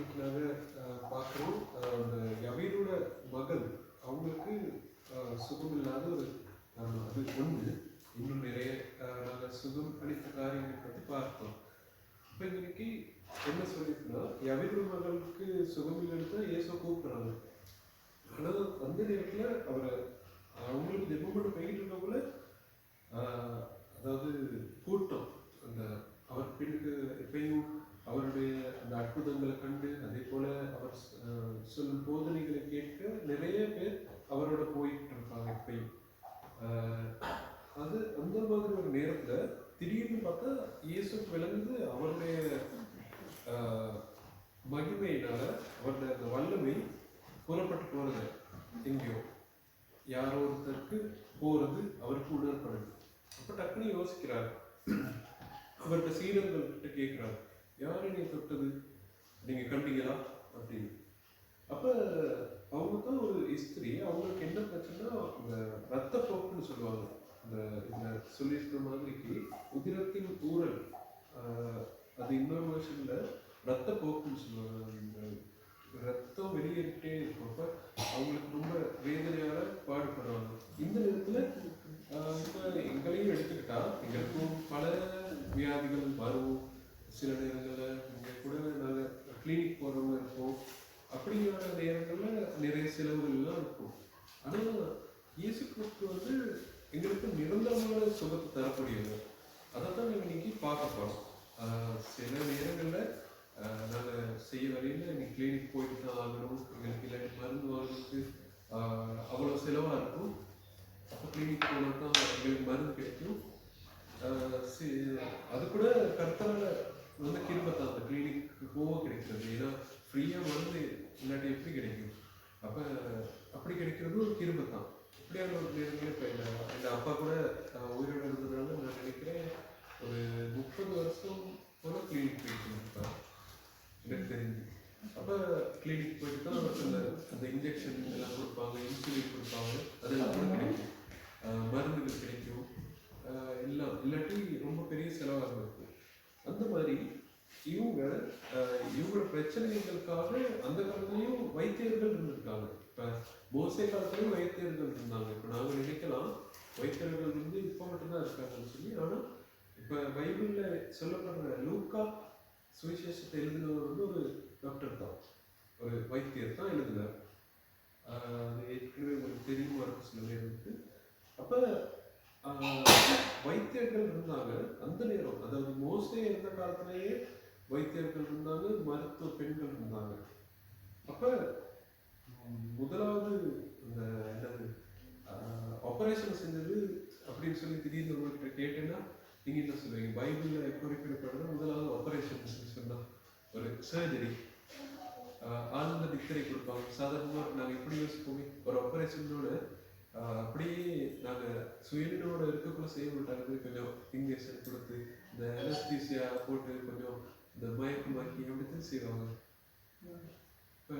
இன்னைக்கு நாங்கள் பார்க்குறோம். அந்த யவீரோட மகள் அவங்களுக்கு சுகம் இல்லாத ஒரு அது ஒன்று. இன்னும் நிறைய நாங்கள் சுகம் அளித்த காரியங்களை பற்றி பார்த்தோம். இப்போ இன்னைக்கு என்ன சொல்லியிருக்குன்னா, யவீரோட மகளுக்கு சுகம் இல்லைன்னு தான் இயேசு கூப்பிட்றாங்க. ஆனால் அந்த நேரத்தில் அவரை அவங்களுக்கு ஜெபம் பண்ண போயிட்டு இருக்கவங்கள அதாவது கூட்டம் அந்த அவர் பின்னுக்கு எப்பயும் அவருடைய அந்த அற்புதங்களை கண்டு அதே போல அவர் சொல்லும் போதனைகளை கேட்க நிறைய பேர் அவரோட போயிட்டு இருப்பாங்க எப்பயும். அது அந்த மாதிரி ஒரு நேரத்துல திடீர்னு பார்த்தா இயேசுக்கு விளங்குது அவருடைய மகிமையினால அவருடைய அந்த வல்லமை புறப்பட்டு போறது எங்கேயோ யாரோ ஒருத்தருக்கு போறது அவருக்கு உணர்ப்படுது. அப்ப டக்குன்னு யோசிக்கிறார், அவர்கிட்ட சீடர்கள் கிட்ட கேட்கிறார், யாரை நீ தொட்டது, நீங்க கண்டீங்களா அப்படின்னு. அப்ப அவங்க தான் ஒரு ஸ்திரீ, அவங்களுக்கு என்ன பிரச்சனைனா இந்த ரத்த போக்குன்னு சொல்லுவாங்க. இந்த சொல்லியிருக்கிற மாதிரிக்கு உதிரத்தின் ஊரல், அது இன்னொரு வருஷத்துல ரத்த போக்குன்னு சொல்லுவாங்க. இந்த ரத்தம் வெளியேறிட்டே இருக்கும். அப்ப அவங்களுக்கு ரொம்ப வேதனையால பாடுபடுவாங்க. இந்த நேரத்துல இப்ப எங்களையும் எடுத்துக்கிட்டா எங்களுக்கும் பல வியாதிகள் வரும். சில நேரங்களில் இங்கே கூட நாங்கள் கிளினிக் போகிறவங்க இருப்போம். அப்படியான நேரங்களில் நிறைய செலவுகள்லாம் இருக்கும். ஆனால் இயேசு கிறிஸ்து எங்களுக்கு நிரந்தரமான சுகத்தை தரக்கூடியது. அதை தான் நாங்கள் இன்னைக்கு பார்க்க போகிறோம். சில நேரங்களில் நாங்கள் செய்ய வரையில் இன்னைக்கு கிளினிக் போயிட்டு தான் ஆகணும், எங்களுக்கு இல்லாட்டி மருந்து வாங்குறதுக்கு அவ்வளோ செலவாக இருக்கும். அப்போ கிளினிக் போனால் தான் எங்களுக்கு மருந்து கிடைக்கும். அது கூட கர்த்தரால் கிருபத்தான் அந்த கிளினிக்கு போக கிடைக்கிறது. ஏன்னா ஃப்ரீயாக மருந்து இல்லாட்டி எப்படி கிடைக்கும்? அப்போ அப்படி கிடைக்கிறது ஒரு கிருபத்தான். இப்படியான ஒரு நேரங்களே இப்போ எங்கள் அப்பா கூட உயிரோடு இருந்ததுனால நான் நினைக்கிறேன் ஒரு 30 வருஷம் போல கிளினிக் போயிட்டு இருப்பார் எனக்கு தெரிஞ்சு. அப்போ கிளினிக் போயிட்டு தான் அவருக்கு அந்த இன்ஜெக்ஷன் எல்லாம் கொடுப்பாங்க, இன்சுலின் கொடுப்பாங்க, அதெல்லாம் கூட கிடைக்கும், மருந்துகள் கிடைக்கும் எல்லாம். இல்லாட்டி ரொம்ப பெரிய செலவாக இருக்கும். அந்த மாதிரி இவங்களோட பிரச்சனைகளுக்காக அந்த காலத்துலேயும் வைத்தியர்கள் இருந்திருக்காங்க. இப்போ மோசே காலத்துலேயும் வைத்தியர்கள் இருந்தாங்க. இப்போ நாங்கள் நினைக்கலாம் வைத்தியர்கள் இப்போ மட்டும்தான் இருக்காங்கன்னு சொல்லி. ஆனால் இப்போ பைபிளில் சொல்லப்படுற லூக்கா சுவிசேஷத்தை எழுதினவர் ஒரு டாக்டர் தான், ஒரு வைத்தியர் தான் எழுதினார். அது ஏற்கனவே உங்களுக்கு தெரியுமா இருக்கு சில நேரத்துக்கு. அப்போ வைத்தியர்கள் இருந்தாங்க அந்த நேரம். அதாவது மோசே இருந்த காலத்திலேயே வைத்தியர்கள் இருந்தாங்க, மருத்துவ பெண்கள் இருந்தாங்க. அப்ப முதலாவது இந்த என்னது ஆபரேஷன் செஞ்சது அப்படின்னு சொல்லி திடீர்னு உங்கள்கிட்ட கேட்டேன்னா நீங்க என்ன சொல்லுவீங்க? பைபிள்ல குறிப்பிடப்படுற முதலாவது ஆபரேஷன் சொன்னா ஒரு சர்ஜரி, ஆனந்த நித்திரை கொடுப்பாங்க. சாதாரணமாக நாங்கள் எப்படி யோசிப்போமே, ஒரு ஆபரேஷனோட அப்படியே நாங்கள் சுயனோட இருக்கக்குள்ள செய்ய மாட்டாங்க. கொஞ்சம் இன்ஜெக்ஷன் கொடுத்து இந்த அனஸ்தீசியா போட்டு கொஞ்சம் இந்த மயக்கமாக்கி அப்படித்தான் செய்வாங்க. இப்போ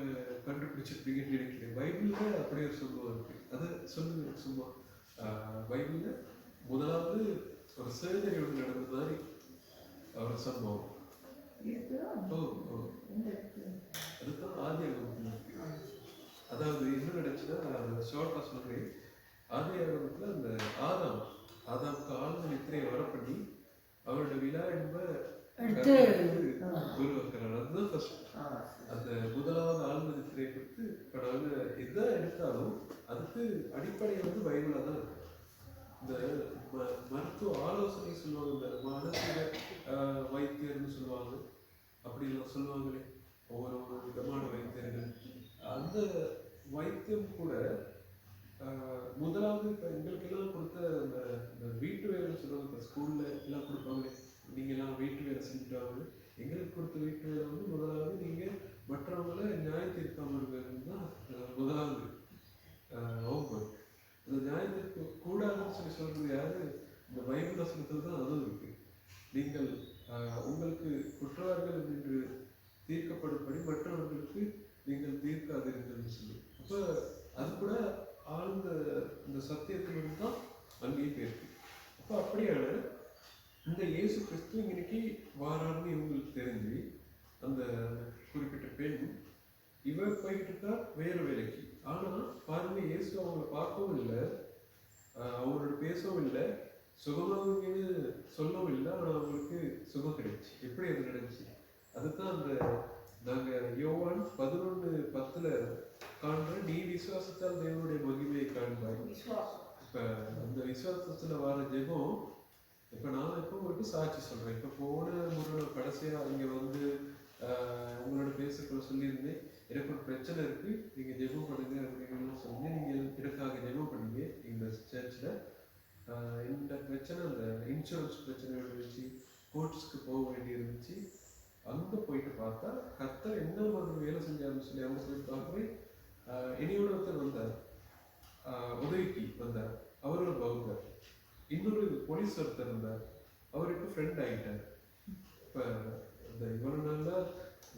கண்டுபிடிச்சிருப்பீங்கன்னு நினைக்கிறேன். பைபிளில் அப்படியே ஒரு சம்பவம் இருக்கு, அதை சொல்லுங்க சும்மா. பைபிளில் முதலாவது ஒரு சர்ஜரி ஒன்று நடந்த மாதிரி ஒரு சம்பவம். அதுதான் ஆதி அகமத்தில் இருக்கு. அதாவது என்ன நினைச்சுன்னா ஷார்ட்டா சொல்றேன். ஆதி அகமத்தில் அந்த ஆதாமுக்கு ஆழ்ந்த நித்திரையை வர பண்ணி அவரோட விழா என்ப உருவாக்குறாங்க. அதுதான் அந்த முதலாவது ஆழ்ந்த நித்திரையை கொடுத்து இப்போ நாங்கள் எதை எடுத்தாலும் அதுக்கு அடிப்படை பைபிளாக தான் இருக்கு. இந்த மருத்துவ ஆலோசனை சொல்லுவாங்க, இந்த மனசில வைத்தியர்னு சொல்லுவாங்க, அப்படிலாம் சொல்லுவாங்களே ஒவ்வொரு விதமான வைத்தியர்கள். அந்த வைத்தியம் கூட முதலாவது இப்போ எங்களுக்கெல்லாம் கொடுத்த அந்த வீட்டு வேலைன்னு சொல்லுவாங்க. இப்போ ஸ்கூலில் எல்லாம் கொடுப்பாங்களே, நீங்கள்லாம் வீட்டு வேலை செஞ்சுட்டாங்க. எங்களுக்கு கொடுத்த வீட்டு வேலை முதலாவது நீங்கள் மற்றவங்கள நியாய தீர்க்காமல் இருக்கிறது தான் முதலாவது ஹோம்ஒர்க். அந்த நியாய தீர்ப்பு கூடாதுன்னு சொல்லி சொல்றது யாரு? இந்த பைபிள் வசனத்தில் தான் அதுவும் இருக்கு. நீங்கள் உங்களுக்கு குற்றவாளிகள் என்று தீர்க்கப்படும்படி மற்றவர்களுக்கு நீங்கள் தீர்க்காதீர்கள் சொல்லி. அப்போ அது கூட ஆழ்ந்த இந்த சத்தியத்திலிருந்து தான் அங்கேயும் போயிருக்கு. அப்போ அப்படியான இந்த இயேசு கிறிஸ்து இன்னைக்கு வாரான்னு இவங்களுக்கு தெரிஞ்சு அந்த குறிப்பிட்ட பெண் இவர் போயிட்டு இருக்கா வேறு வேலைக்கு. ஆனா பாருங்க, இயேசு அவங்கள பார்க்கவும் இல்லை, அவங்களோட பேசவும் இல்லை, சுகமாகன்னு சொல்லவும் இல்லை. ஆனா அவங்களுக்கு சுகம் கிடைச்சு. எப்படி அது நடந்துச்சு? அதுதான் அந்த நாங்க யோவான் 11:10 காண்ற, நீ விசுவாசத்தால் தேவனுடைய மகிமையை காண்பாய். இப்ப அந்த விசுவாசத்துல வர ஜெபம், இப்ப நான் இப்போ உங்களுக்கு சாட்சி சொல்றேன். இப்ப போன முறை கடைசியா இங்க வந்து உங்களோட பேசக்குள்ள சொல்லியிருந்தேன், எனக்கு ஒரு பிரச்சனை இருக்கு, நீங்க ஜெபம் பண்ணுங்க அப்படின்னு சொல்லி நீங்க எனக்காக ஜெபம் பண்ணீங்க. இந்த சர்ச்சில் இந்த பிரச்சனை, அந்த இன்சூரன்ஸ் பிரச்சனை இருந்துச்சு, கோர்ட்ஸ்க்கு போக வேண்டி இருந்துச்சு. அங்கே போயிட்டு பார்த்தா கர்த்தர் என்ன மாதிரி வேலை செஞ்சாருன்னு சொல்லி அங்கே போய் பார்க்குறேன். இனியோட ஒருத்தர் வந்தார், உதவிக்கு வந்தார். அவர் ஒரு பௌத்தர். இன்னொரு போலீஸ் ஒருத்தர் இருந்தார், அவர் இப்போ ஃப்ரெண்ட் ஆகிட்டார். இப்போ அந்த இவ்வளோ நாளாக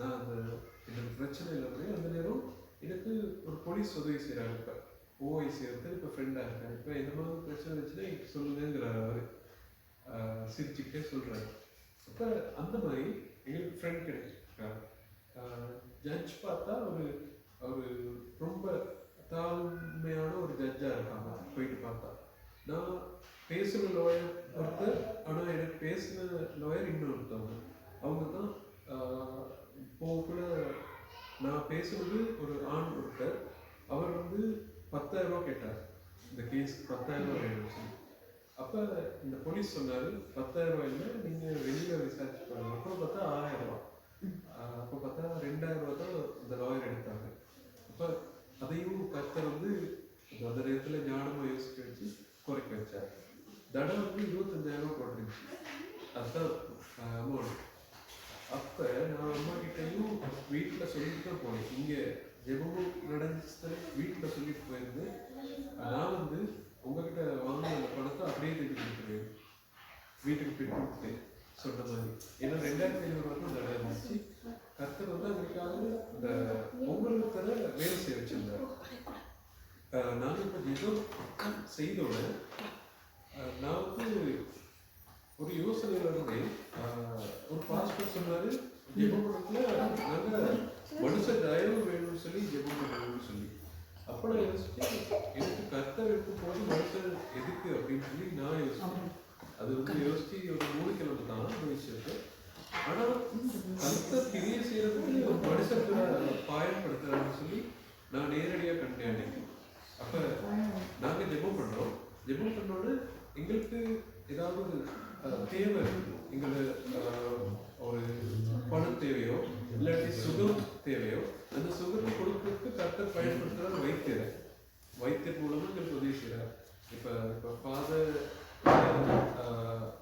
நான் அந்த எனக்கு பிரச்சனை இல்லை, அந்த நேரம் எனக்கு ஒரு போலீஸ் உதவி செய்கிறாரு. இப்போ ஓஐசி ஒருத்தர் இப்போ ஃப்ரெண்டாக இருக்காரு. இப்போ எந்த மாதிரி பிரச்சனை வச்சுன்னா எனக்கு சொல்லுங்கிறார். அவர் சிரிச்சுக்கிட்டே சொல்கிறாரு. அப்போ அந்த மாதிரி எங்களுக்கு ஃப்ரெண்ட் கிடைச்சிருக்காரு. ஜட்ஜ் பார்த்தா ஒரு ரொம்ப தாழ்மையான ஒரு ஜட்ஜாக இருக்காங்க. போயிட்டு பார்த்தா நான் பேசுகிற லாயர் ஒருத்தர், ஆனால் எனக்கு பேசின லாயர் இன்னொருத்தவங்க. அவங்க தான் போகக்குள்ள நான் பேசுறது ஒரு ஆண் ஒருத்தர். அவர் வந்து 10,000 ரூபா கேட்டார், இந்த கேஸ் 10,000 ரூபா வேணும் சொல்லி. அப்போ இந்த போலீஸ் சொன்னார், 10,000 ரூபாய் இல்லை, நீங்கள் வெளியில் விசாரிச்சு பாருங்க. அப்புறம் பார்த்தா 1000 ரூபா. அப்போ பார்த்தா 2,000 ரூபா தான் இந்த லாயர் எடுத்தாங்க. அப்போ அதையும் கர்த்தர் வந்து அந்த நேரத்தில் ஞானமாக யோசிக்க வச்சு குறைக்க வச்சார். தடை வந்து 25,000 ரூபா போட்டுருந்துச்சு, அதுதான் அமௌண்ட். அப்போ நான் அம்மா கிட்டையும் வீட்டில் சொல்லிட்டு தான் போனேன். இங்கே ஜெபமும் நடந்துச்சு, வீட்டில் சொல்லிட்டு போயிருந்தேன். நான் வந்து உங்ககிட்ட வாங்கின அந்த பணத்தை அப்படியே திருப்பி கொடுத்துருவேன், வீட்டுக்கு போய் கொடுத்தேன் சொன்ன மாதிரி. ஏன்னா 2,500 ரூபா தான் தடை இருந்துச்சு. கர்த்தர் வந்து அதுக்காக இந்த ஒவ்வொருத்தர வேலை செய்ய வச்சிருந்தார். நாங்கள் இப்போ ஜெபம் செய்தோட நான் வந்து ஒரு யோசனையில் இருந்தேன். ஒரு பாஸ்டர் சொன்னார், ஜெபம் பண்ணத்துல நாங்கள் மனுஷ தயவு வேணும்னு சொல்லி ஜெபம் பண்ணணும்னு சொல்லி. அப்போ நான் யோசிச்சேன், எனக்கு கர்த்தர் இருக்கும் போது மனுஷன் எதுக்கு அப்படின்னு சொல்லி நான் யோசிச்சேன். அது வந்து யோசிச்சு ஒரு 3 கிழமை தான் யோசிச்சிருக்கு. ஆனால் கர்த்தர் கிரியை செய்யறதுக்கு மனுஷத்துல பயன்படுத்துறாருன்னு சொல்லி நான் நேரடியாக கண்டேன் அன்னைக்கு. அப்போ நாங்கள் ஜெபம் பண்ணுறோம். ஜெபம் பண்ணோன்னு எங்களுக்கு ஏதாவது தேவை இருக்குது, எங்களுக்கு ஒரு பணம் தேவையோ இல்லாட்டி சுகம் தேவையோ, அந்த சுகத்தை கொடுக்கறதுக்கு கர்த்தர் பயன்படுத்துகிறார் வைத்தியரை. வைத்தியர் மூலமாக எங்களுக்கு உதவி செய்கிறார். இப்போ ஃபாதர்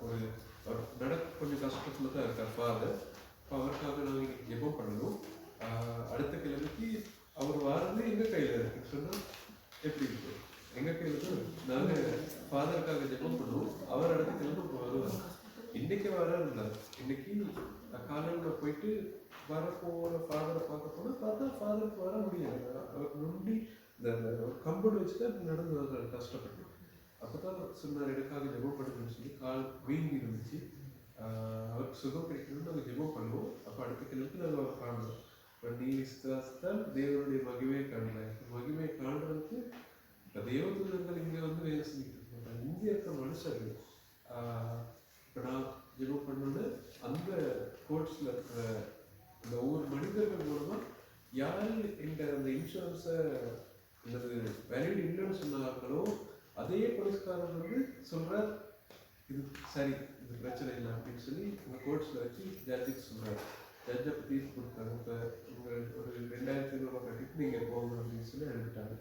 ஒரு கொஞ்சம் கஷ்டத்தில் தான் இருக்கார் ஃபாதர். இப்போ அவருக்காக நாங்கள் இன்னைக்கு ஜெபம் பண்ணணும். அடுத்த கிழமைக்கு அவர் வாரது எங்கள் கையில் இருக்குன்னு சொன்னால் எப்படி இருக்கு? எங்கள் கையில் தான் நாங்கள் ஃபாதருக்காக ஜெபம் பண்ணுவோம். அவர் அடுத்த கிழமை வருவார். இன்னைக்கு வர இருந்தார். இன்னைக்கு காலையில் போயிட்டு வரப்போகிற ஃபாதரை பார்க்க போனால் பார்த்தா ஃபாதருக்கு வர முடியாது. அவர் முன்னாடி இந்த கம்பெனி வச்சுட்டு நடந்து வர கஷ்டப்பட்டு. அப்போ தான் சொன்னார், எனக்காக ஜெபம் பண்ணுங்கன்னு சொல்லி. கால் வீங்கி இருந்துச்சு, அவருக்கு சுகம் கிடைக்கணும்னு நாங்கள் ஜெபம் பண்ணுவோம். அப்போ அடுத்த கிழமைக்கு நாங்கள் அவர் காணணும். இப்போ நீ விசுவாசத்தால் தேவனுடைய மகிமையை காணலாம். மகிமையை காண்றதுக்கு இப்போ தேவதூதர்கள் இங்கே வந்து வேலை செஞ்சுக்கிட்டு இருக்காங்க. இங்கே இருக்க மனுஷர்கள் இப்போ நான் ஜெபம் பண்ணோன்னு அந்த கோர்ட்ஸில் இருக்கிற அந்த ஒவ்வொரு மனிதர்கள் மூலமாக யார் இந்த அந்த இன்சூரன்ஸை அல்லது வேலிட் இல்லைன்னு சொன்னார்களோ அதே போலீஸ்காரர் வந்து சொல்கிறார், இது சரி, இது பிரச்சனை இல்லை அப்படின்னு சொல்லி இந்த கோர்ட்ஸில் வச்சு ஜட்ஜுக்கு சொல்கிறார். ஜட்ஜை பற்றி கொடுத்தாங்க. இப்போ உங்கள் ஒரு 2,500 ரூபா கட்டிட்டு நீங்கள் போகணும் அப்படின்னு சொல்லி அனுப்பிட்டாங்க.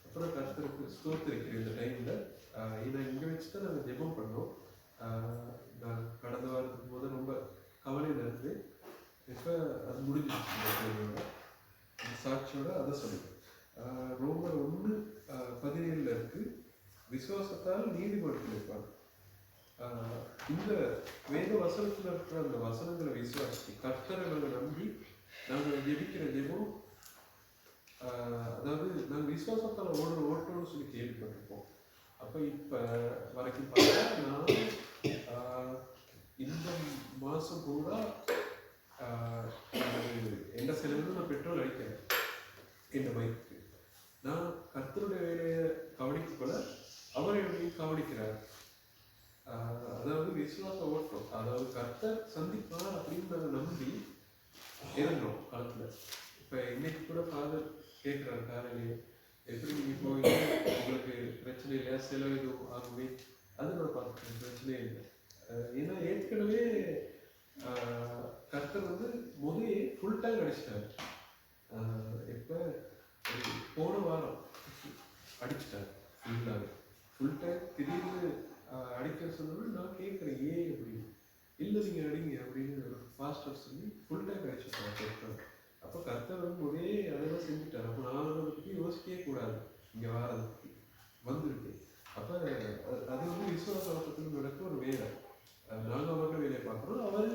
அப்புறம் கர்த்தருக்கு ஸ்தோத்திரிக்கிறேன் இந்த டைமில். ஏன்னா இங்கே வச்சு தான் நாங்கள் ஜெபம் பண்ணோம். நான் கடந்த வாரத்துக்கு போது ரொம்ப கவலையில் இருந்து இப்போ அது முடிஞ்சிருச்சு. சாட்சியோட அதை சொல்லுங்கள். ரோமர் 1:17 இருக்கு, விசுவாசத்தால் நீதிமன்றத்தில் இருப்பாங்க. இந்த வேத வசனத்தில் இருக்கிற அந்த வசனங்களை விசுவாசி கர்த்தரை நாங்கள் நம்பி நாங்கள் ஜெபிக்கிற ஜெபம், அதாவது நாங்கள் விசுவாசத்தால் ஓட்டணும்னு சொல்லி கேள்விப்பட்டிருப்போம். அப்போ இப்போ வரைக்கும் பார்த்தா நான் இந்த மாதம் பூரா எந்த செலவு நான் பெட்ரோல் அடிக்கிறேன் என் பைக்கு. நான் கர்த்தருடைய வேலையை கவனிக்கக்குள்ள அவர் எப்படி கவனிக்கிறார். அதாவது விசுவாச ஓட்டம், அதாவது கர்த்தர் சந்திப்பார் அப்படின்னு நாங்கள் நம்பி இறங்குறோம் காலத்துல. இப்ப இன்னைக்கு கூட ஃபாதர் கேட்கிறாரு காலையிலேயே, எப்படி நீங்க போய் உங்களுக்கு பிரச்சனை இல்லையா, செலவு எதுவும் ஆகுமே, அது நான் பார்த்துக்கிறேன், பிரச்சனையே இல்லை. ஏன்னா ஏற்கனவே கர்த்தர் வந்து முதலே ஃபுல் டைம் அடிச்சிட்டாரு. இப்போ போன வாரம் அடிச்சிட்டாரு ஃபுல் டைம். திடீர்னு அடிக்கிற சொன்னோம்னா நான் கேட்குறேன் ஏன் அப்படின்னு. இல்லை நீங்கள் அடிங்க அப்படின்னு ஒரு ஃபாஸ்டர் சொல்லி ஃபுல் டைம் அடிச்சிட்டாங்க கர்த்தர். அப்போ கர்த்தர் வந்து ஒரே அதெல்லாம் செஞ்சுட்டார். அப்போ நான் அதை பற்றி யோசிக்கவே கூடாது, இங்கே வாரதை பற்றி வந்துருக்கு. அப்போ அது வந்து விசுவாசத்தில் நடக்க ஒரு வேலை. நாங்கள் அவர்கள் வேலையை பார்க்குறோம், அவர்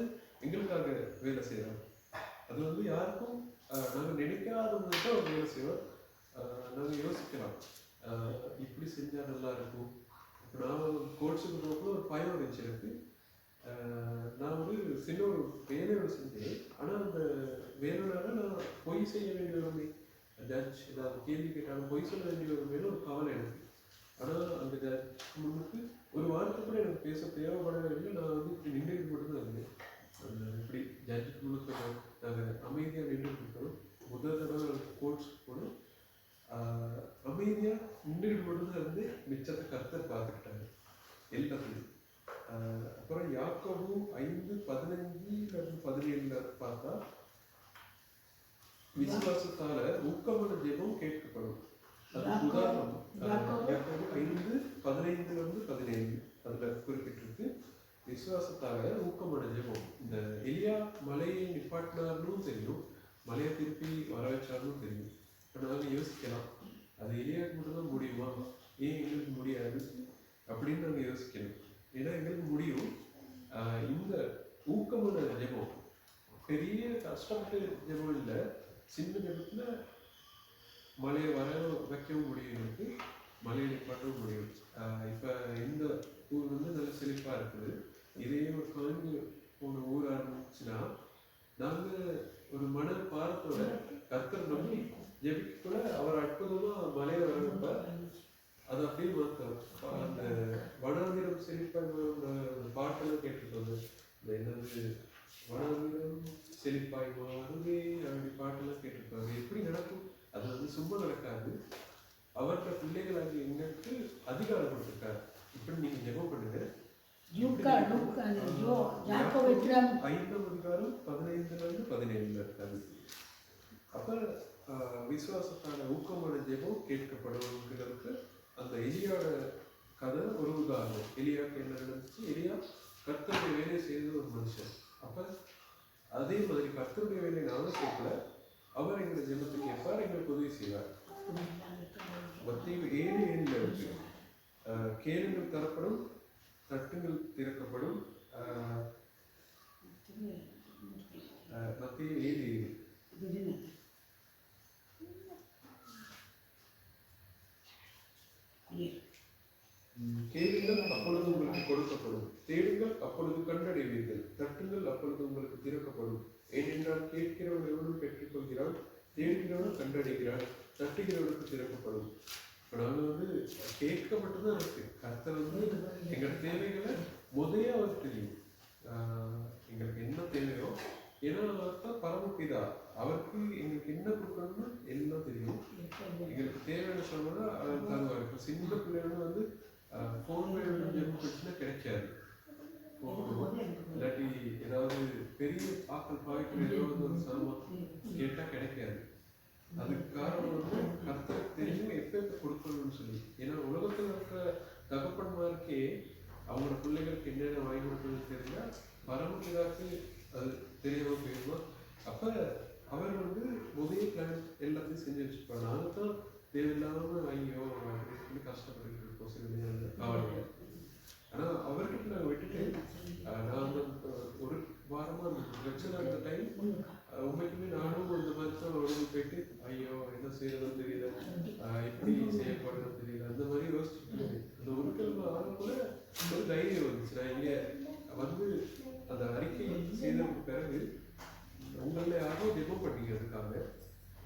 எங்களுக்காக வேலை செய்கிறாங்க. அது வந்து யாருக்கும் நாங்கள் நினைக்காதவங்க தான் அவர் வேலை செய்வோம். நாங்கள் யோசிக்கலாம் இப்படி செஞ்சால் நல்லா இருக்கும். இப்போ நான் கோர்ஸுக்கு போகும்போது ஒரு பயம் இருந்துச்சு எனக்கு. நான் வந்து சின்ன ஒரு வேலையோடு செஞ்சேன். ஆனால் அந்த வேலையோட நான் பொய் செய்ய வேண்டிய வருமே, ஜட்ஜ் ஏதாவது கேள்வி கேட்டாலும் பொய் சொல்ல வேண்டிய வருமேனு ஒரு கவலை எனக்கு. ஆனால் அந்த ஜட்ஜ் முன்னுக்கு ஒரு வார்த்தை கூட எனக்கு பேச தேவைப்படவில்லை. நான் வந்து இப்படி நின்றுட்டு மட்டும்தான் இருந்தேன். இப்படி ஜட்ஜ் முன்னுக்கு நாங்கள் அமைதியாக நின்றுட்டு இருக்கோம். முதல் தடவை கோர்ட்ஸுக்கு போனோம், அமைதியாக நின்றுட்டு மட்டும்தான் இருந்து மிச்சத்தை கர்த்தர் பார்த்துக்கிட்டாங்க எல்லாத்தையும். அப்புறம் யாக்கோபு 5:15-17 பார்த்தா, விசுவாசத்தால ஊக்கமான ஜெபம் கேட்கப்படும். அதுக்கு உதாரணம் யாக்கோபு 5:15-17 அதுல குறிப்பிட்டிருக்கு. விசுவாசத்தால ஊக்கமான ஜெபம். இந்த எலியா மலையை நிப்பாட்டினார்னு தெரியும், மலையை திருப்பி வர வச்சாருன்னு தெரியும். இப்போ நாங்கள் யோசிக்கலாம், அது எலியாவுக்கு மட்டும்தான் முடியுமா, ஏன் எங்களுக்கு முடியாது அப்படின்னு நாங்கள் யோசிக்கணும். ஏன்னா எங்களுக்கு முடியும். இந்த ஊக்கமான ஜெபம் பெரிய கஷ்டப்பட்டு ஜெபம் இல்லை, சின்ன ஜெபத்துல மலையை வர வைக்கவும் முடியும், எங்களுக்கு மலையை நிப்பாட்டவும் முடியும். இப்போ இந்த ஊர் வந்து நல்ல செழிப்பாக இருக்குது, இதே ஒரு காய்ந்து போன ஊராக இருந்துச்சுன்னா நாங்கள் ஒரு மன பாரத்தோட கர்த்தர் நம்பி ஜெபிக்கூட அவர் அற்புதமாக மலையை வர வைப்பார். அது அப்படியே மாற்றோம். அந்த வனாந்திரம் செழிப்பாய் பாட்டெல்லாம் கேட்டுருக்கோங்க. இந்த என்னது வனாந்திரம் செழிப்பாய் மாறுவே அப்படி பாட்டெல்லாம் கேட்டிருக்காங்க. எப்படி நடக்கும்? அது வந்து சும்மா நடக்காது. அவர்கிட்ட பிள்ளைகளாக எங்களுக்கு அதிகாரம் கொடுத்துருக்காரு. இப்படி நீங்க ஜெபம் பண்ணுங்க. 5:15-17 இருக்காது. அப்ப விசுவாசத்தான ஊக்கமான ஜெபம் கேட்கப்படுவதற்கு அந்த எலியாவோட கதை ஒரு உதாரணம். எலியாவுக்கு என்ன நடந்துச்சு? எலியா கர்த்தருடைய வேலையை செய்த ஒரு மனுஷன். அப்ப அதே மாதிரி கர்த்தருடைய வேலையை நானும் கேட்கல, அவர் எங்களை ஜெபத்தை கேட்பார், எங்களுக்கு உதவி செய்வார். மத்தேயு 7:7 இருக்கு. கேளுங்கள் தரப்படும், தட்டுங்கள் திறக்கப்படும். மத்தேயு 7:7. கேளுங்கள் அப்பொழுது உங்களுக்கு கொடுக்கப்படும், தேடுங்கள் அப்பொழுது கண்டடைவீர்கள், தட்டுங்கள் அப்பொழுது உங்களுக்கு திறக்கப்படும். ஏனென்றால் கேட்கிறவன் எவனும் பெற்றுக்கொள்கிறான், தேடுகிறவனும் கண்டடைகிறான், தட்டுகிறவனுக்கு திறக்கப்படும். இப்போ நாங்கள் வந்து கேட்க மட்டும்தான் இருக்கு. கர்த்தர் வந்து எங்களோட தேவைகளை முதலே அவருக்கு தெரியும், எங்களுக்கு என்ன தேவையோ. ஏன்னா அவர் தான் பரமபிதா, அவருக்கு எங்களுக்கு என்ன கொடுக்கணும்னு எல்லாம் தெரியும். எங்களுக்கு தேவையான சொன்னா அவர் தருவார். இப்போ சின்ன பிள்ளைகளும் வந்து ஃபோன் வேணும் ஜெபம் பிரச்சனை கிடைக்காது. இல்லாட்டி ஏதாவது பெரிய ஆக்கள் பாய்க்கிற ஏதாவது ஒரு சாமான் கேட்டால் கிடைக்காது. அதுக்கு காரணம் வந்து கர்த்தருக்கு தெரியும் எப்போ கொடுக்கணும்னு சொல்லி. ஏன்னா உலகத்தில் இருக்கிற தகப்பன்மாருக்கே அவங்களோட பிள்ளைகளுக்கு என்னென்ன வாங்கி கொடுக்கணும்னு தெரிஞ்சா பரமபிதாக்கு அது தெரியாமல் போயிடுவோம். அப்போ அவர் வந்து முதலே பிளான் எல்லாத்தையும் செஞ்சு வச்சுருப்பார். நாங்கள் தான் தேவையில்லாமல் ஐயோ அப்படின்னு சொல்லி கஷ்டப்பட்டு இருக்கோம் சில காவலில். ஆனால் அவர்கிட்ட நாங்கள் விட்டுட்டு நாங்கள் ஒரு வாரமாக அந்த பிரச்சனை அந்த டைம் உண்மைக்குமே நானும் இந்த மாதிரி தான் உடம்பு போயிட்டு ஐயோ என்ன செய்யறதுன்னு தெரியல, எப்படி செய்ய போறதுன்னு தெரியல, அந்த மாதிரி யோசிச்சுட்டு அந்த ஒரு கிழமை ஆரம்பத்துல ஒரு தைரியம் வந்துச்சு. நான் இங்கே வந்து அந்த அறிக்கை செய்ததுக்கு பிறகு உங்களில் யாரோ ஜெபம் பண்ணிக்கிறதுக்காக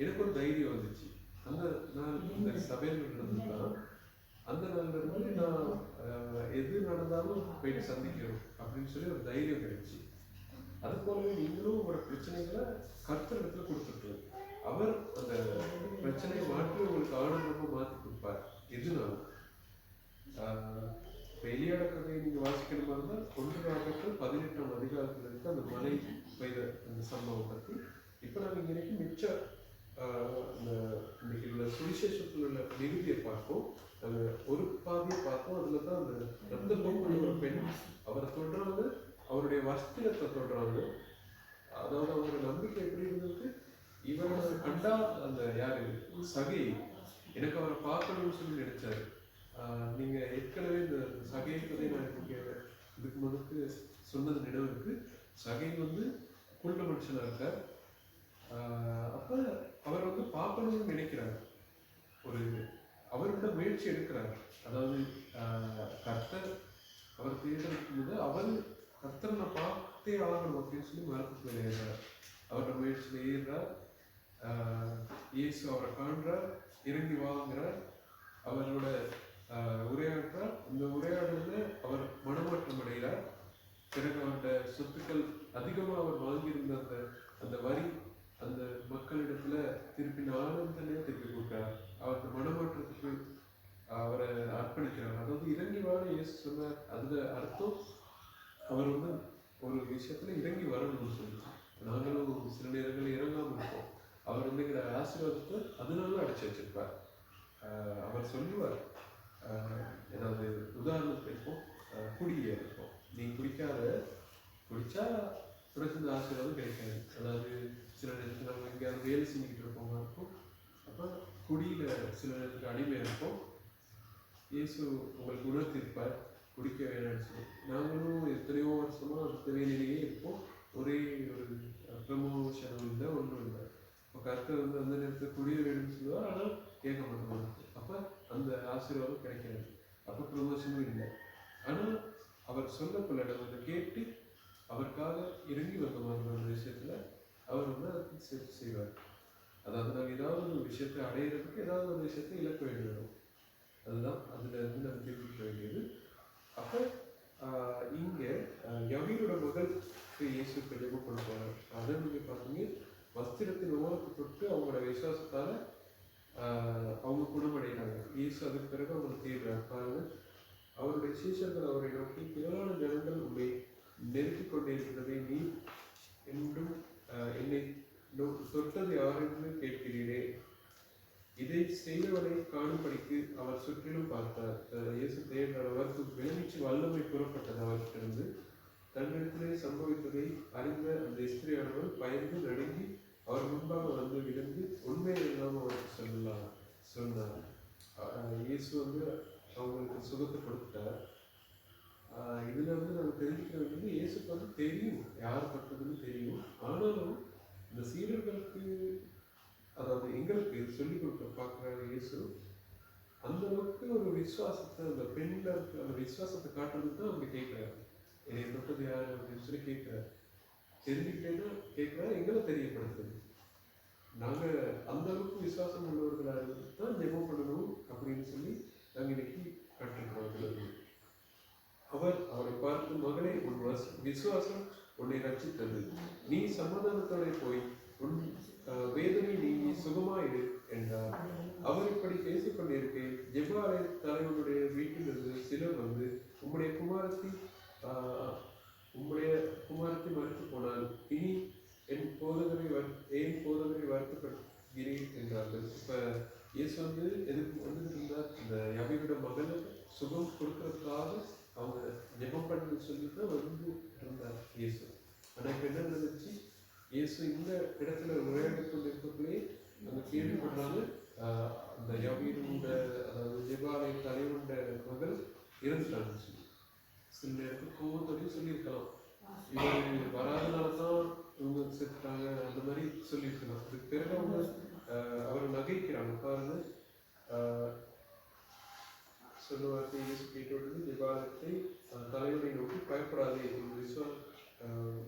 எனக்கு ஒரு தைரியம் வந்துச்சு. அந்த நாள் இந்த சபையில் நடந்ததுதான். அந்த நாள்ல இருந்து நான் எது நடந்தாலும் போயிட்டு சந்திக்கணும் அப்படின்னு சொல்லி ஒரு தைரியம் கிடைச்சி. அது போலவே நீங்களும் உங்களோட பிரச்சனைகளை கர்த்தர் இடத்துல கொடுத்துட்டு அவர் அந்த பிரச்சனையை மாற்றி உங்களுக்கு ஆனந்தமா மாற்றி கொடுப்பார். எதுனாலும் எலியாட கதையை நீங்க வாசிக்கணுமா இருந்தால் 1 அதிகாரத்துல இருக்க அந்த மழை பெய்த அந்த சம்பவம் பற்றி இப்ப நாங்க இன்னைக்கு மிச்ச இன்னைக்கு உள்ள சுவிசேஷத்தில் உள்ள நிகழ்ச்சியை பார்ப்போம். நாங்க ஒரு பாதியை பார்த்தோம். அதுலதான் அந்த ரத்த போக்குள்ள ஒரு பெண் அவரை தொடுறாங்க, அவருடைய வஸ்திரத்தை தொடுறாங்க. அதாவது அவங்களோட நம்பிக்கை எப்படி இருந்தது, இவரோட கண்டா அந்த யாரு சகை எனக்கு அவரை பார்க்கணும்னு சொல்லி நினைச்சாரு. நீங்க ஏற்கனவே இந்த சகை கதை நான் இதுக்கு முன்னுக்கு சொன்னது நினைவுக்கு. சகை வந்து குள்ள மனுஷனா இருக்கார். அப்ப அவர் வந்து பார்க்கணும்னு நினைக்கிறார், ஒரு அவரோட முயற்சி எடுக்கிறார். அதாவது கர்த்தர் அவர் தேர்ந்தெடுக்கும் போது அவர் கர்த்தரை நான் பார்த்தே ஆகணும் அப்படின்னு சொல்லி மரத்துக்குள்ள ஏறுறார். அவரோட முயற்சியில் ஏறுறார். இயேசு அவரை காண்றார், இறங்கி வாங்குறார், அவரோட உரையாற்றார். இந்த உரையாடல அவர் மனமாற்றம் அடைகிறார். பிறகு அவருடைய சொத்துக்கள் அதிகமாக அவர் வாங்கியிருந்த அந்த வரி அந்த மக்களிடத்துல திருப்பி 4 திருப்பி கொடுக்கிறார். அவருக்கு மனமாற்றத்துக்கு அவரை அர்ப்பணிக்கிறார். அதாவது இறங்கி வாழ இயேசு சொன்னார். அதுல அர்த்தம் அவர் வந்து ஒரு விஷயத்துல இறங்கி வரணும்னு சொல்லி. நாங்களும் சில நேரங்களில் இறங்காமல் இருப்போம். அவர் வந்து எங்களை ஆசீர்வாதத்தை அதனால அடைச்சி வச்சிருப்பார். அவர் சொல்லுவார், ஏதாவது உதாரணத்துக்கு இருக்கும், குடியை இருக்கும், நீ குடிச்சா உனக்கு இந்த ஆசீர்வாதம் கிடைக்காது. அதாவது சில நேரத்துக்கு நம்ம எங்கேயாவது வேலை செஞ்சுக்கிட்டு இருப்போமா இருக்கும். அப்போ குடியில சில நேரத்துக்கு அடிமை இருக்கும். இயேசு உங்களுக்கு உணர்த்திருப்பார் குடிக்க வேணாம்னு சொல்லி. நாங்களும் எத்தனையோ வருஷமா அந்த வேலையிலேயே இருப்போம். ஒரே ஒரு ப்ரமோஷனும் இல்லை, ஒன்றும் இல்லை. இப்போ கர்த்தர் வந்து அந்த நேரத்தில் குடிய வேணும்னு சொல்லுவார், ஆனால் கேட்க மாட்டோம். அப்போ அந்த ஆசீர்வாதம் கிடைக்காது. அப்போ ப்ரமோஷனும் இல்லை. ஆனால் அவர் சொல்லக்குள்ள நம்ம கேட்டு அவருக்காக இறங்கி வந்த மாதிரி விஷயத்துல அவர் வந்து அதுக்கு சேர்த்து செய்வார். அதாவது நாங்கள் ஏதாவது ஒரு விஷயத்தை அடையிறதுக்கு ஏதாவது ஒரு விஷயத்தை இழக்க வேண்டியது. அதுதான் அதுல இருந்து நம்ம தெரிவிக்க வேண்டியது. அப்போ இங்க யவீரோட மகளுக்கு இயேசு ஜெபம் பண்ண போறார். அதை நீங்க பார்த்தீங்க, வஸ்திரத்தின் ஓரத்தை தொட்டு அவங்களோட விசுவாசத்தால அவங்க குணமடைகிறாங்க. இயேசு அதுக்கு பிறகு அவங்க தேடுறாங்க. பாருங்க, அவருடைய சீஷர்கள் அவரை நோக்கி, திரளான ஜனங்கள் உண்மை நெருக்கிக் கொண்டிருக்கிறதை நீ என்றும் என்னை தொட்டது யாரென்று கேட்கிறீரே. இதை செய்தவனை காணும்படிக்கு அவர் சுற்றிலும் பார்த்தார். இயேசு தேடுறார். அவருக்கு விளைவிச்சு வல்லமை புறப்பட்டது அவர்கிட்டிருந்து. தன்னிடத்திலே சம்பவித்ததை அறிந்த அந்த ஸ்திரியானவர் பயந்து நடுங்கி அவர் முன்பாக வந்து விழுந்து உண்மையை இல்லாமல் அவருக்கு சொன்னார். இயேசு வந்து அவங்களுக்கு சுகத்தை கொடுத்துட்டார். இதுல வந்து நம்ம தெரிஞ்சுக்க வேண்டியது, இயேசுக்கு வந்து தெரியும் யார் பட்டதுன்னு தெரியும். ஆனாலும் இந்த சீடர்களுக்கு, அதாவது எங்களுக்கு சொல்லிக் கொடுக்க பார்க்குற இயேசு அந்த அளவுக்கு ஒரு விசுவாசத்தை அந்த பெண்ணில் இருக்க அந்த விசுவாசத்தை காட்டுறதுக்கு தான் அப்படி கேட்குறாரு. என்னை தொட்டது யார் அப்படின்னு சொல்லி கேட்குறாரு. தெரிஞ்சுக்கிட்டேன்னா கேட்குறாரு, எங்களை தெரியப்படுத்துது. நாங்கள் அந்த அளவுக்கு விசுவாசம் உள்ளவர்களாக தான் ஜெபம் பண்ணணும் அப்படின்னு சொல்லி நாங்கள் இன்னைக்கு கற்றுக்கிறோம். அவரை பார்த்து, மகளே, உன் விசுவாசம் உன்னை ரட்சித்தது, நீ சமாதானத்தோட போய் உன் வேதனை நீங்கி சுகமாயிரு என்றார். அவர் இப்படி பேசிக்கொண்டிருக்கேன், ஜெப ஆலய தலைவனுடைய வீட்டிலிருந்து சிலர் வந்து, உம்முடைய குமாரத்தி மறுத்து போனால் இனி என் போதகரை வருத்தப்படுகிறேன் என்றார்கள். இப்ப இயேசு வந்து எதுக்கு வந்துட்டு இருந்தார், இந்த யவீரோட மகளை சுகம் கொடுக்கறதுக்காக அவங்க ஜெபம் பண்ணி சொல்லிட்டு வந்து இருந்தார் இயேசு. ஆனால் இப்போ என்ன நடந்துச்சு, இயேசு இந்த இடத்துல உரையாடி கொண்டு இருக்கக்குள்ளே அந்த கேள்விப்படுறாங்க, அந்த யவீரோட, அதாவது ஜெபாலய தலைவனுடைய மகள் இறந்துட்டாங்க சொல்லி. சில நேரத்துக்கு கோவத்தோடையும் சொல்லியிருக்கலாம், இவங்க வராதனால தான் இவங்க செத்துட்டாங்க அந்த மாதிரி சொல்லியிருக்கலாம். அதுக்கு பிறகு அவங்க அவரை நகைக்கிறாங்க. பாருங்க, சொல்லுவார்த்தை இயேசு கேட்டோடு ஜெபாலயத்தை தலைவனை நோக்கி, பயப்படாதே,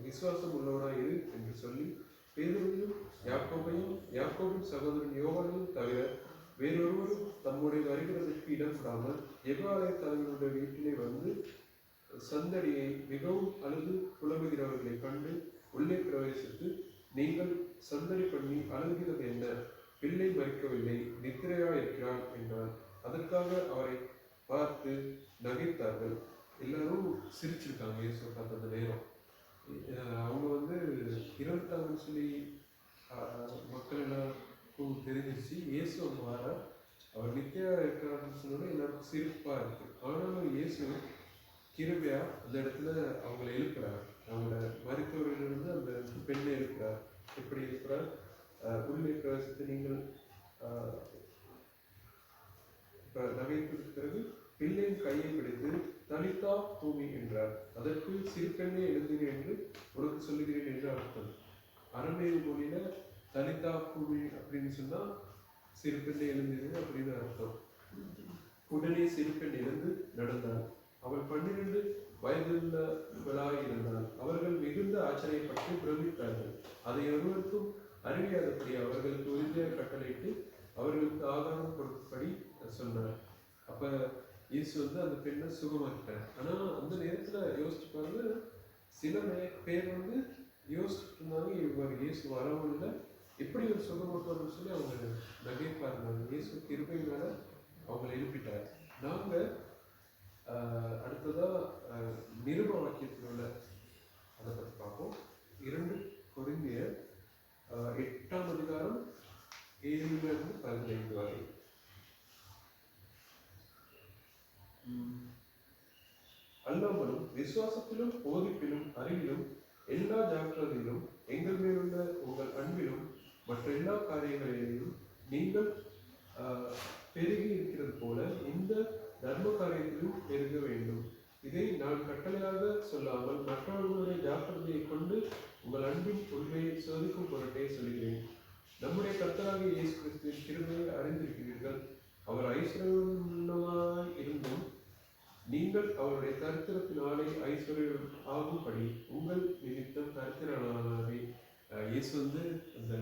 விசுவாசம் உள்ளவனாக இரு என்று சொல்லி பேதுருவையும் யாக்கோபையும் யாக்கோபின் சகோதரன் யோவானையும் தவிர வேறொருவரும் தம்முடைய வருகிறதற்கு இடம் கொடாமல் எவ்வாறு தலைவனுடைய வீட்டிலே வந்து சந்தடியை மிகவும் அழுது புலம்புகிறவர்களை கண்டு உள்ளே பிரவேசித்து, நீங்கள் சந்தடி பண்ணி அழுகிறது என்ன? பிள்ளை மறிக்கவில்லை, நித்திரையா இருக்கிறாள் என்றார். அதற்காக அவரை பார்த்து நகைத்தார்கள். எல்லாரும் சிரிச்சிருக்காங்க இயேசு பார்த்த அந்த நேரம். அவங்க வந்து இறந்துட்டாங்கன்னு சொல்லி மக்கள் எல்லாருக்கும் தெரிஞ்சிருச்சு. இயேசு அவங்க வர அவர் நித்தியா இருக்கிறாருன்னு சொன்னோன்னா எல்லாருக்கும் சிரிப்பா இருக்கு. ஆனாலும் இயேசு கிருபையா அந்த இடத்துல அவங்களை எழுப்புறார். அவங்கள மருத்துவர்களிலிருந்து அந்த பெண்ணை எழுப்புறார். எப்படி எழுப்புறார்? உள்ளே பிரவேசத்தை நீங்கள் நகைத்ததுக்கு பிறகு பிள்ளையின் கையை பிடித்து தலித்தா பூமி என்றார். அதற்கு சிறு பெண்ணை எழுந்தீர் என்று உனக்கு சொல்லுகிறேன் என்று அர்த்தம். அரபேய மொழியில தலித்தா பூமி அப்படின்னு சொன்னா சிறு பெண்ணை எழுந்தீர் அப்படின்னு அர்த்தம். உடனே சிறு பெண் எழுந்து நடந்தார். அவள் 12 வயதுள்ளவளாய் இருந்தாள். அவர்கள் மிகுந்த ஆச்சரியப்பட்டு பிரமித்தார்கள். அதை ஒருவருக்கும் அறிவியாதபடி அவர்களுக்கு உறுதியாக கட்டளையிட்டு அவர்களுக்கு ஆகாரம் கொடுக்கும்படி சொன்னார். அப்ப இயேசு வந்து அந்த பெண்ணை சுகமாக்கிட்டார். ஆனா அந்த நேரத்துல யோசிச்சு பாருங்க, சில பேர் வந்து யோசிச்சுட்டு இருந்தாங்க, இவர் இயேசு வரவும் இல்லை, எப்படி ஒரு சுகமாக்கணும்னு சொல்லி அவங்க நகைப்பா இருந்தாங்க. இயேசு கிருபையினால அவங்களை எழுப்பிட்டார். நாங்க அடுத்ததா நிருப வாக்கியத்தில் உள்ள அதை பற்றி பார்ப்போம். 2 கொரிந்தியர் 8ஆம் அதிகாரம் 7 to 15 வரை. அல்லாமலும் விசுவாசத்திலும் போதிப்பிலும் அறிவிலும் எல்லா ஜாக்கிரதையிலும் எங்கள் மேலுள்ள உங்கள் அன்பிலும் மற்ற எல்லா காரியங்களிலும் நீங்கள் பெருகி இருக்கிறது போல இந்த தர்ம காரியத்திலும் பெருக வேண்டும். இதை நான் கட்டளையாக சொல்லாமல் மற்றவர்களுடைய ஜாக்கிரதையை கொண்டு உங்கள் அன்பின் உண்மையை சோதிக்கும் பொருட்டே சொல்கிறேன். நம்முடைய கர்த்தராகிய இயேசு கிறிஸ்துவின் கிருபையை அறிந்திருக்கிறீர்கள். அவர் ஐஸ்வர்யமாய் இருந்தும் நீங்கள் அவருடைய தரித்திரத்தினாலே ஐஸ்வர்யம் ஆகும்படி உங்கள் நிமித்தம் தரித்திரனாகவே. இயேசு வந்து அந்த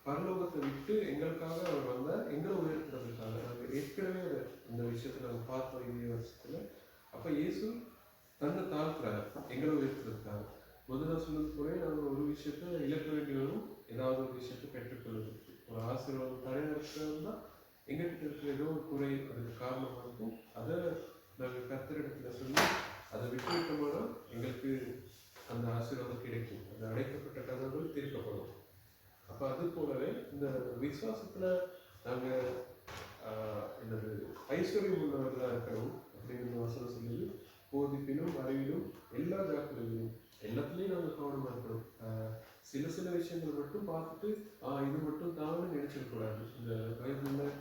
பரலோகத்தை விட்டு எங்களுக்காக அவர் வந்தார், எங்களை உயர்த்துறதுக்காக. நாங்கள் ஏற்கனவே இந்த விஷயத்தை நாங்கள் பார்த்தோம் இந்த வருஷத்துல. அப்ப இயேசு தன்னை தாழ்த்துறாரு எங்களை உயர்த்துறதுக்காக. முதல்ல சொன்னது போல நாங்கள் ஒரு விஷயத்த இழக்க வேண்டி வரும், ஏதாவது ஒரு விஷயத்தை பெற்றுக்கொள்வதற்கு. ஒரு ஆசீர்வாதம் தரையா இருக்கிறதுனா எங்ககிட்ட இருக்கிற ஏதோ ஒரு குறை அதுக்கு காரணமாக இருக்கும். அதை நாங்கள் கர்த்தரிடத்துல சொல்லி அதை விட்டுவிட்டோம்னா எங்களுக்கு அந்த ஆசீர்வாதம் கிடைக்கும். அது அடைக்கப்பட்ட கதவுகள் தீர்க்கப்படும். அப்போ அது போலவே இந்த விசுவாசத்துல நாங்கள் என்னது ஐஸ்வர்யம் உள்ளவர்களாக இருக்கிறோம் அப்படிங்கிற வசனம் சொல்லுது. போதிப்பிலும் அறிவிலும் எல்லா ஜாக்கிரதையிலும் எல்லாத்துலேயும் நாங்கள் கவனமாக இருக்கிறோம். சில விஷயங்கள் மட்டும் பார்த்துட்டு இது மட்டும் தான் நினைச்சிடக்கூடாது. இந்த பைபிளில்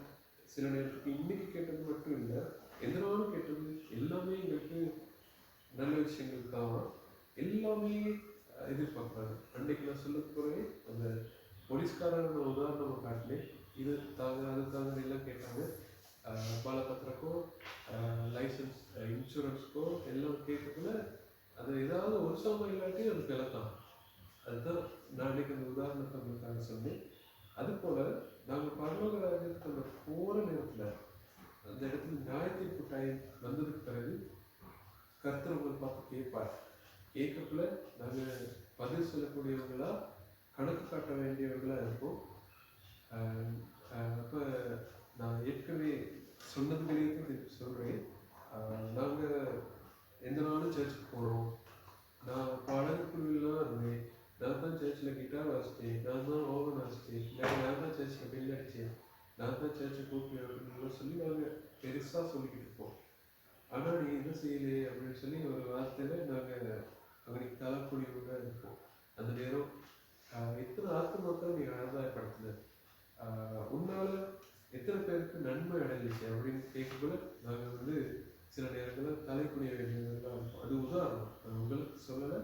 சில நேரத்துக்கு இன்னைக்கு கேட்டது மட்டும் இல்லை, எந்த நாளும் கேட்டது எல்லாமே எங்களுக்கு நல்ல விஷயங்கள் தான். எல்லாமே எதிர்பார்க்குறாங்க. அன்னைக்கு நான் சொல்ல போகிறேன், அந்த போலீஸ்காரன் உதாரணமாக காட்டினேன். இது தாங்க அது தாங்க எல்லாம் கேட்டாங்க. பாலபத்திரக்கோ லைசன்ஸ் இன்சூரன்ஸ்க்கோ எல்லாம் கேட்கறதுல அது ஏதாவது ஒரு சமயம் இல்லாட்டி அது பிளத்தான். அதுதான் நான் இன்னைக்கு அந்த உதாரணத்தை உங்களுக்காக சொன்னேன். அது போல நாங்கள் பரலோக ராஜ்யத்துக்கு அந்த போகிற நேரத்தில் அந்த இடத்துல நியாயத்தீர்ப்பு டைம் வந்ததுக்கு பிறகு கர்த்தர் உங்களை பார்த்து கேட்பார். கேட்கக்குள்ள நாங்கள் பதில் சொல்லக்கூடியவங்களா கணக்கு காட்ட வேண்டியவர்களா இருப்போம். அப்போ நான் ஏற்கனவே சொன்னதுலேயே திருப்பி சொல்கிறேன். நாங்கள் எந்த நாளும் சர்ச்சுக்கு போகிறோம். நான் பாடகுழுலாம் இருந்தேன். நான் தான் சர்ச்சில் கிட்டார் வாசித்தேன், நான் தான் ஓவன் வாசித்தேன், நான் தான் சர்ச்சில் பெல் அடித்தேன், நான் தான் சர்ச்சை கூப்பிடுவேன் அப்படின்னு சொல்லி நாங்கள் பெருசாக சொல்லிக்கிட்டு இருப்போம். ஆனால் நீ என்ன செய்யலே அப்படின்னு சொல்லி ஒரு வார்த்தையில் நாங்கள் அவனுக்கு தலைக்கூடியவங்க இருப்போம். அந்த நேரம் எத்தனை ஆத்மாக்கள் நீ ஆதாயப்படுத்தின, உன்னால எத்தனை பேருக்கு நன்மை அடைஞ்சிச்சு அப்படின்னு கேட்கக்குள்ள நாங்கள் வந்து சில நேரங்களில் தலைக்குடிய வேண்டியவர்களாக இருப்போம். அது உதாரணம், நான் உங்களுக்கு சொல்லலை,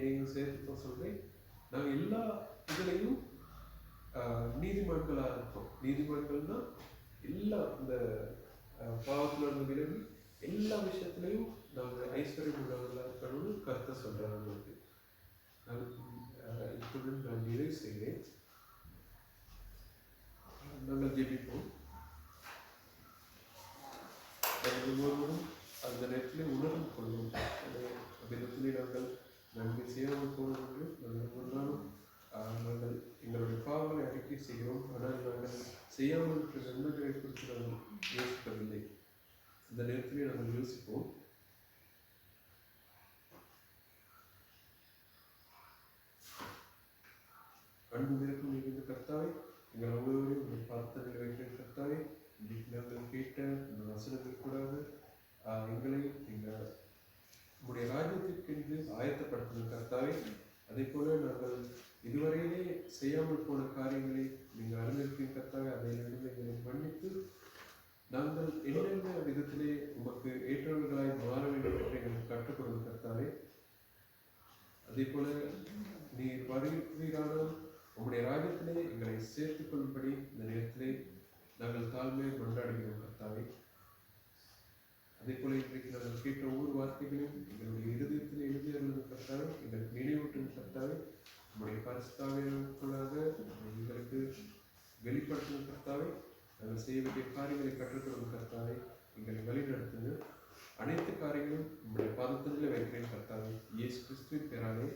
நீங்கள் சேர்த்து தான் சொல்கிறேன். நாங்கள் எல்லா இதுலேயும் நீதிமன்களாக இருக்கோம். நீதிமன்கள்னா எல்லா இந்த பாவத்தில் இருந்து விலகி எல்லா விஷயத்துலையும் நாங்கள் ஐஸ்வர்யம் உள்ளவர்களாக இருக்கணும்னு கருத்தை சொல்கிறாங்க. உங்களுக்கு இத்துடன் நான் நிறைவு செய்கிறேன். நாங்கள் ஜெபிப்போம். ஒவ்வொருவரும் அந்த நேரத்தில் உணர்ந்து கொள்வோம். விதத்திலே நாங்கள் நன்மை செய்யாமல் போனவர்கள் நாங்கள் ஒவ்வொரு நாங்கள் எங்களுடைய பாவங்களை அறிக்கை செய்கிறோம். ஆனால் நாங்கள் செய்யாமல் இருக்கிற நன்மைகளை குறித்து நாங்கள் யோசிப்பதில்லை. இந்த நேரத்திலே நாங்கள் யோசிப்போம். அன்பு இருக்கும் மிகுந்த கர்த்தாவே, எங்கள் ஒவ்வொருவரையும் உங்கள் பாதத்தில் வைக்கிற கர்த்தாவே, நாங்கள் கேட்ட இந்த வசனங்கள் கூடாது எங்களை எங்கள் உங்களுடைய ராஜ்யத்திற்கென்று ஆயத்தப்படுத்தின கர்த்தாவே, அதே போல நாங்கள் இதுவரையிலே செய்யாமல் போன காரியங்களை நீங்கள் அறிந்திருக்கிற கர்த்தாவே, அதையிலிருந்து எங்களை மன்னித்து நாங்கள் என்னென்ன விதத்திலே உமக்கு ஏற்றவர்களாய் மாற வேண்டும் என்று எங்களுக்கு கற்றுக் கொடுங்க கர்த்தாவே. அதே போல நீர் வருகிறீரானால் உங்களுடைய ராஜ்யத்திலே எங்களை சேர்த்துக் கொள்ளும்படி இந்த நேரத்திலே நாங்கள் தாழ்மையை கொண்டாடுகிறோம் கர்த்தாவே. அதே போல இன்றைக்கு நாங்கள் கேட்ட ஒவ்வொரு வார்த்தைகளையும் எங்களுடைய இருதயத்தில் எழுதியவர்களும் கர்த்தாவே, எங்களுக்கு நினைவூட்டும் கர்த்தாவே, நம்முடைய பரிசுத்தாவியர்களாக எங்களுக்கு வெளிப்படுத்தும் கர்த்தாவே, நாங்கள் செய்ய வேண்டிய காரியங்களை கற்றுக்கொள்ளும் கர்த்தாவே, எங்களை வழிநடத்துங்க. அனைத்து காரியங்களும் நம்முடைய பாதத்திலே வைக்கிறேன் கர்த்தாவே. இயேசு கிறிஸ்துவின் பெயராலே